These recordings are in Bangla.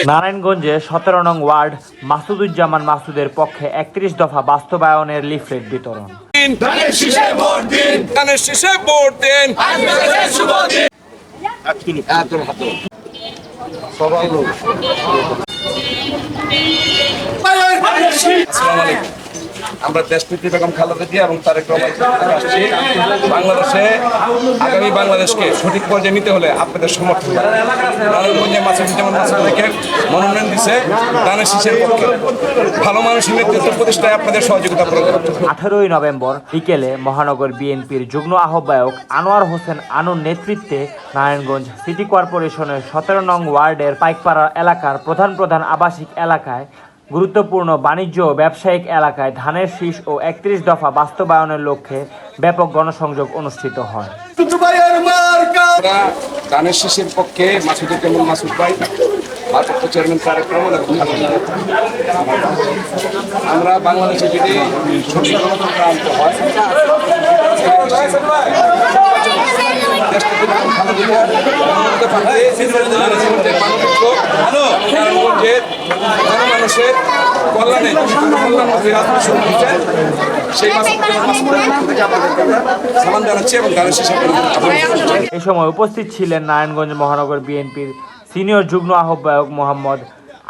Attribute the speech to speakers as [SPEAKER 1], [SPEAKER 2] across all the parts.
[SPEAKER 1] নারায়ণগঞ্জে ১৭ নং ওয়ার্ড মাসুদুজ্জামান মাসুদের পক্ষে ৩১ দফা বাস্তবায়নের লিফলেট বিতরণ।
[SPEAKER 2] আমরা দেশনেত্রী বেগম খালেদা জিয়া এবং তারেক রহমান আসছি। বাংলাদেশে আগামী বাংলাদেশকে সঠিক পর্যায়ে নিতে হলে আপনাদের সমর্থন। নারায়ণগঞ্জে মাসুদুজ্জামান মাসুদ থেকে মনোনয়ন দিচ্ছে দানের শীষের পক্ষে। ভালো মানুষের নেতৃত্ব প্রতিষ্ঠায় আপনাদের সহযোগিতা প্রয়োজন।
[SPEAKER 1] 18 নভেম্বর বিকেলে মহানগর বিএনপির যুগ্ম আহ্বায়ক আনোয়ার হোসেন আনুর নেতৃত্বে নারায়ণগঞ্জ সিটি কর্পোরেশনের 17 নং ওয়ার্ডের পাইকপাড়া এলাকার প্রধান আবাসিক এলাকায় গুরুত্বপূর্ণ বাণিজ্য ও ব্যবসায়িক এলাকায় ধানের শীষ ও 31 দফা বাস্তবায়নের লক্ষ্যে ব্যাপক গণসংযোগ অনুষ্ঠিত হয়।
[SPEAKER 2] ধানের শীষের পক্ষে মাসুদুজ্জামান মাসুদ ভাই, ভারপ্রাপ্ত চেয়ারম্যান তারেক রহমান এবং আমরা বাংলাদেশে যদি সঠিক গণতন্ত্র আনতে হয় মানুষের কল্যাণে সেই সালাম জানাচ্ছি এবং
[SPEAKER 1] এ সময় উপস্থিত ছিলেন নারায়ণগঞ্জ মহানগর বিএনপির সিনিয়র যুগ্ম আহ্বায়ক মোহাম্মদ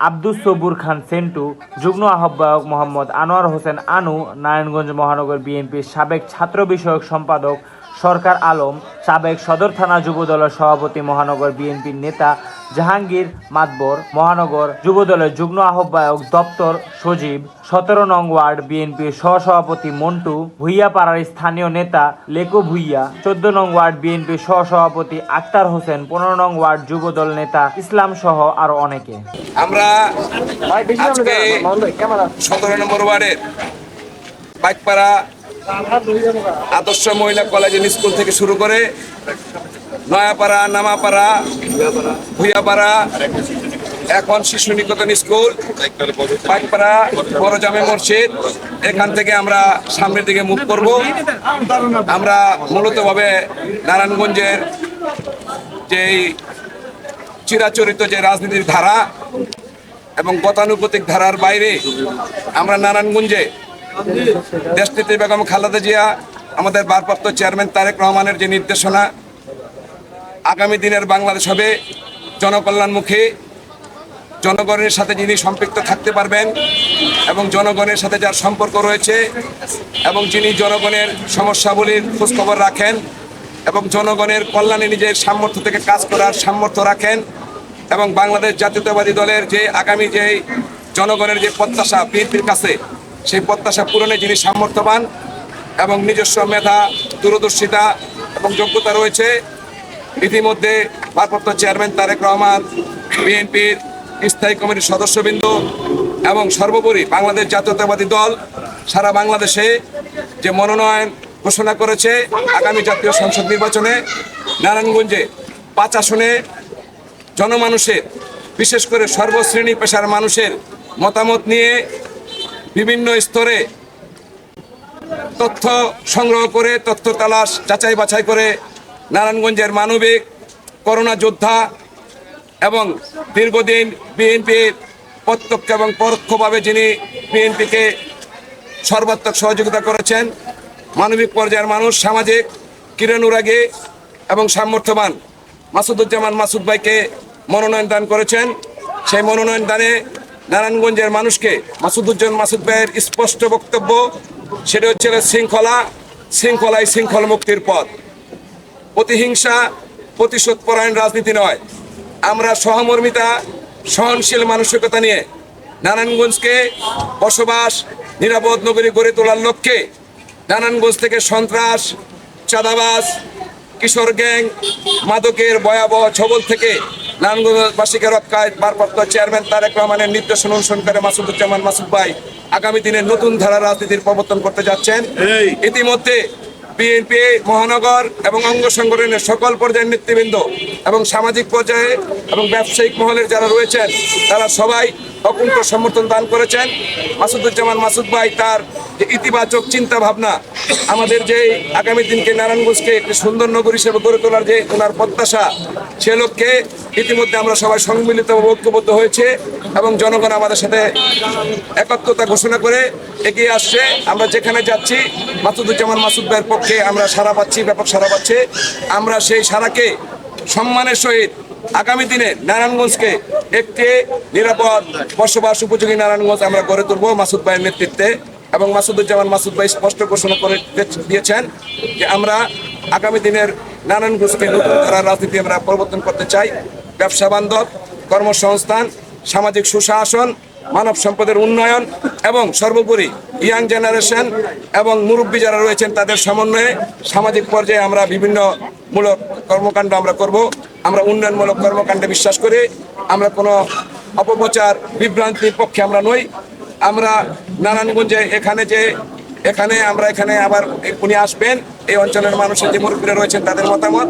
[SPEAKER 1] আব্দুস সবুর খান সেন্টু, যুগ্ম আহ্বায়ক মোহাম্মদ আনোয়ার হোসেন আনু, নারায়ণগঞ্জ মহানগর বিএনপির সাবেক ছাত্র বিষয়ক সম্পাদক সরকার আলম, সাবেক সদর থানা যুবদলের সভাপতি মহানগর বিএনপির নেতা জাহাঙ্গীর মাতবর, মহানগর যুবদলের যুগ্ম আহ্বায়ক দপ্তর সজীব, 17 নং ওয়ার্ড বিএনপির সহসভাপতি মন্টু, ভুইয়াপাড়ার স্থানীয় নেতা লেকো ভুইয়া, 14 নং ওয়ার্ড বিএনপির সহসভাপতি আক্তার হোসেন, 15 নং ওয়ার্ড যুবদল নেতা ইসলাম সহ আরো অনেকে।
[SPEAKER 2] আমরা আজকে 17 নম্বর ওয়ার্ডের পাইকপাড়া আদর্শ মহিলা কলেজ স্কুল থেকে শুরু করে নয়াপাড়া, নামাপাড়া, ভুইয়াপাড়া, এখন শিশু নিকেতন স্কুল, পাইকপাড়া বড় জামে মসজিদ, এখান থেকে আমরা সামনের দিকে মুভ করব। আমরা মূলতভাবে নারায়ণগঞ্জের যেই চিরাচরিত যে রাজনীতির ধারা এবং গতানুগতিক ধারার বাইরে আমরা নারায়ণগঞ্জে দেশনেত্রী বেগম খালেদা জিয়া, আমাদের ভারপ্রাপ্ত চেয়ারম্যান তারেক রহমানের যে নির্দেশনা, আগামী দিনের বাংলাদেশ হবে জনকল্যাণমুখী, জনগণের সাথে যিনি সম্পৃক্ত থাকতে পারবেন এবং জনগণের সাথে যার সম্পর্ক রয়েছে এবং যিনি জনগণের সমস্যাগুলির খোঁজখবর রাখেন এবং জনগণের কল্যাণে নিজের সামর্থ্য থেকে কাজ করার সামর্থ্য রাখেন এবং বাংলাদেশ জাতীয়তাবাদী দলের যে আগামী যে জনগণের যে প্রত্যাশা বিএনপির কাছে, সেই প্রত্যাশা পূরণে যিনি সামর্থ্যবান এবং নিজস্ব মেধা, দূরদর্শিতা এবং যোগ্যতা রয়েছে। ইতিমধ্যে ভারপ্রাপ্ত চেয়ারম্যান তারেক রহমান, বিএনপির স্থায়ী কমিটির সদস্যবৃন্দ এবং সর্বোপরি বাংলাদেশ জাতীয়তাবাদী দল সারা বাংলাদেশে যে মনোনয়ন ঘোষণা করেছে আগামী জাতীয় সংসদ নির্বাচনে নারায়ণগঞ্জে 5 আসনে জনমানুষের, বিশেষ করে সর্বশ্রেণী পেশার মানুষের মতামত নিয়ে বিভিন্ন স্তরে তথ্য সংগ্রহ করে, তথ্য তালাশ যাচাই বাছাই করে নারায়ণগঞ্জের মানবিক করোনা যোদ্ধা এবং দীর্ঘদিন বিএনপির প্রত্যক্ষ এবং পরোক্ষভাবে যিনি বিএনপিকে সর্বাত্মক সহযোগিতা করেছেন, মানবিক পর্যায়ের মানুষ, সামাজিক কিরণানুরাগী এবং সামর্থ্যবান মাসুদুজ্জামান মাসুদ ভাইকে মনোনয়ন দান করেছেন। সেই মনোনয়ন দানে নারায়ণগঞ্জের মানুষকে মাসুদুজ্জামান মাসুদ ভাইয়ের স্পষ্ট বক্তব্য, সেটা হচ্ছে শৃঙ্খলাই শৃঙ্খল মুক্তির পথ। প্রতিহিংসা, প্রতিশোধপরায়ণ রাজনীতি নয়। আমরা সহমর্মিতা, সহনশীল মানসিকতা নিয়ে নারায়ণগঞ্জকে বসবাস নিরাপদ নগরী গড়ে তোলার লক্ষ্যে নারায়ণগঞ্জ থেকে সন্ত্রাস, চাঁদাবাজ, কিশোর গ্যাং, মাদকের ভয়াবহ ছবল থেকে নারায়ণগঞ্জবাসীকে রক্ষায় ভারপ্রাপ্ত চেয়ারম্যান তারেক রহমানের নির্দেশনা অনুসরণ করে মাসুদুজ্জামান মাসুদ ভাই আগামী দিনে নতুন ধারা রাজনীতির প্রবর্তন করতে যাচ্ছেন। ইতিমধ্যে বিএনপি মহানগর এবং অঙ্গ সংগঠনের সকল পর্যায়ের নেতৃবৃন্দ এবং সামাজিক পর্যায়ে এবং ব্যবসায়িক মহলের যারা রয়েছেন তারা সবাই অকুণ্ঠ সমর্থন দান করেছেন। মাসুদুজ্জামান মাসুদ ভাই তার যে ইতিবাচক চিন্তা ভাবনা, আমাদের যে আগামী দিনকে নারায়ণগঞ্জকে একটি সুন্দর নগর হিসেবে গড়ে তোলার যে ওনার প্রত্যাশা, সে লক্ষ্যে ইতিমধ্যে আমরা সবাই সম্মিলিত ঐক্যবদ্ধ হয়েছে এবং জনগণ আমাদের সাথে একাত্মতা ঘোষণা করে এগিয়ে আসছে। আমরা যেখানে যাচ্ছি মাসুদুজ্জামান মাসুদ ভাইয়ের পক্ষে আমরা সাড়া পাচ্ছি, ব্যাপক সাড়া পাচ্ছে। আমরা সেই সাড়াকে সম্মানের সহিত আগামী দিনে নারায়ণগঞ্জকে একটি নিরাপদ বসবাস উপযোগী নারায়ণগঞ্জ আমরা গড়ে তুলব মাসুদ ভাইয়ের নেতৃত্বে। এবং মাসুদুজ্জামান মাসুদ ভাই স্পষ্ট ঘোষণা করে দিয়েছেন যে আমরা আগামী দিনের নারায়ণগঞ্জকে নতুন ধারার রাজনীতি আমরা প্রবর্তন করতে চাই। ব্যবসা বান্ধব, কর্মসংস্থান, সামাজিক সুশাসন, মানব সম্পদের উন্নয়ন এবং সর্বোপরি ইয়াং জেনারেশন এবং মুরব্বী যারা রয়েছেন তাদের সমন্বয়ে সামাজিক পর্যায়ে আমরা বিভিন্ন মূলক কর্মকাণ্ড আমরা করব। আমরা উন্নয়নমূলক কর্মকাণ্ডে বিশ্বাস করি। আমরা কোনো অপপ্রচার বিভ্রান্তির পক্ষে আমরা নই। আমরা নারায়ণগঞ্জে এখানে আবার উনি আসবেন, এই অঞ্চলের মানুষের যে মুরব্বীরা রয়েছেন তাদের মতামত